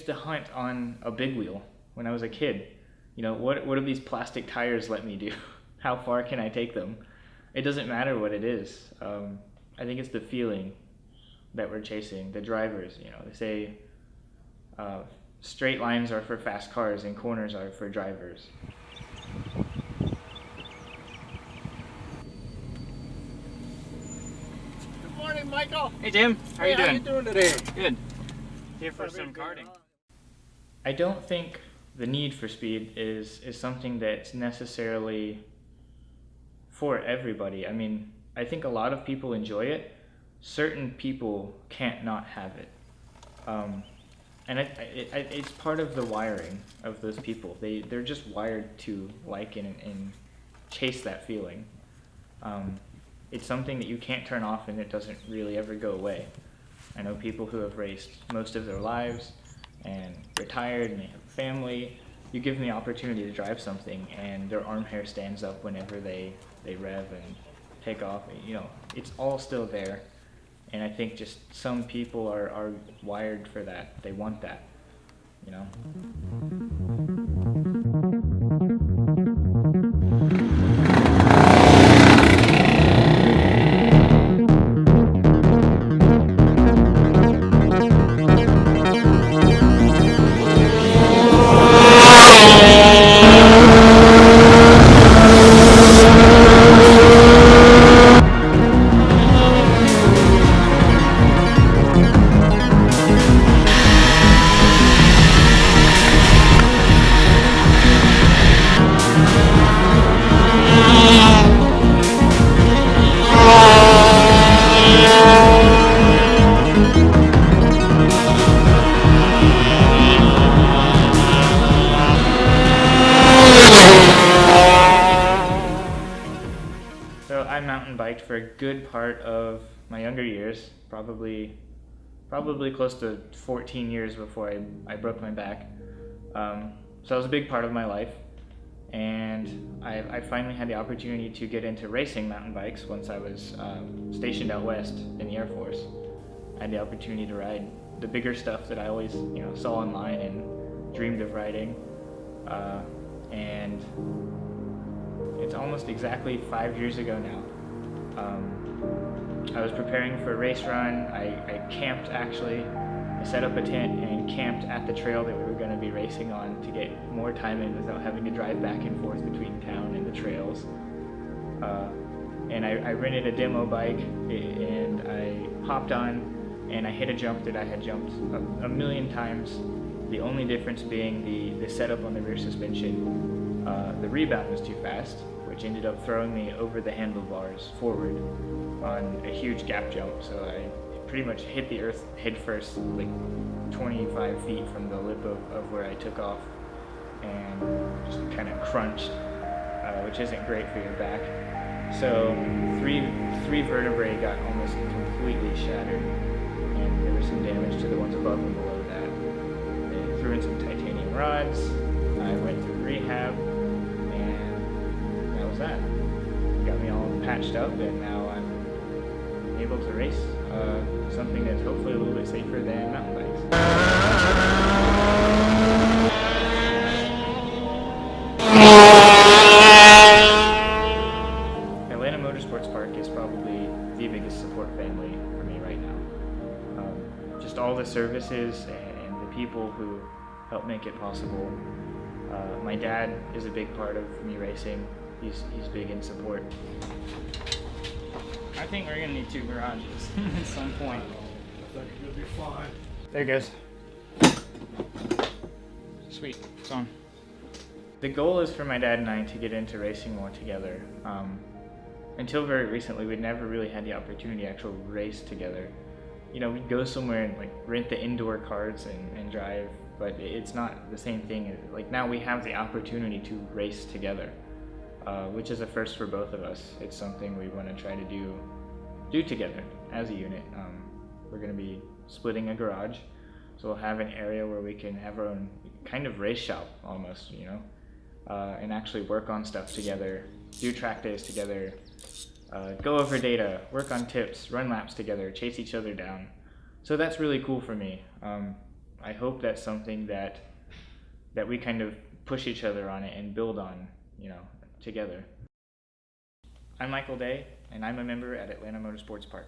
used to hunt on a big wheel when I was a kid. You know, what do these plastic tires let me do? How far can I take them? It doesn't matter what it is. I think it's the feeling that we're chasing. The drivers, you know, they say straight lines are for fast cars and corners are for drivers. Good morning, Michael. Hey Jim, how you doing? How you doing today? Good. Here for some karting. I don't think the need for speed is something that's necessarily for everybody. I mean, I think a lot of people enjoy it. Certain people can't not have it. And it's part of the wiring of those people. They're just wired to like and chase that feeling. It's something that you can't turn off and it doesn't really ever go away. I know people who have raced most of their lives and retired and they have a family. You give them the opportunity to drive something and their arm hair stands up whenever they rev and take off. You know, it's all still there. And I think just some people are wired for that. They want that, you know? So I mountain biked for a good part of my younger years, probably close to 14 years before I broke my back. So that was a big part of my life, and I finally had the opportunity to get into racing mountain bikes once I was stationed out west in the Air Force. I had the opportunity to ride the bigger stuff that I always saw online and dreamed of riding, and it's almost exactly 5 years ago now. I was preparing for a race run. I camped actually. I set up a tent and camped at the trail that we were going to be racing on to get more time in without having to drive back and forth between town and the trails. And I rented a demo bike and I hopped on and I hit a jump that I had jumped a million times. The only difference being the setup on the rear suspension. The rebound was too fast, which ended up throwing me over the handlebars forward on a huge gap jump. So I pretty much hit the earth head first, like 25 feet from the lip of where I took off, and just kind of crunched, which isn't great for your back. So three vertebrae got almost completely shattered, and there was some damage to the ones above and below that. They threw in some titanium rods. I went through rehab, and that was that. Got me all patched up, and now I'm able to race something that's hopefully a little bit safer than mountain bikes. Atlanta Motorsports Park is probably the biggest support family for me right now. Just all the services and the people who help make it possible. My dad is a big part of me racing. He's big in support. I think we're gonna need 2 garages at some point. I think you'll be fine. There it goes. Sweet, it's on. The goal is for my dad and I to get into racing more together. Until very recently, we'd never really had the opportunity to actually race together. You know, we'd go somewhere and like rent the indoor karts and drive, but it's not the same thing. Like now we have the opportunity to race together. Which is a first for both of us. It's something we want to try to do together as a unit. We're going to be splitting a garage, so we'll have an area where we can have our own kind of race shop almost, and actually work on stuff together, do track days together, go over data, work on tips, run laps together, chase each other down. So that's really cool for me. I hope that's something that we kind of push each other on it and build on, together. I'm Michael Day, and I'm a member at Atlanta Motorsports Park.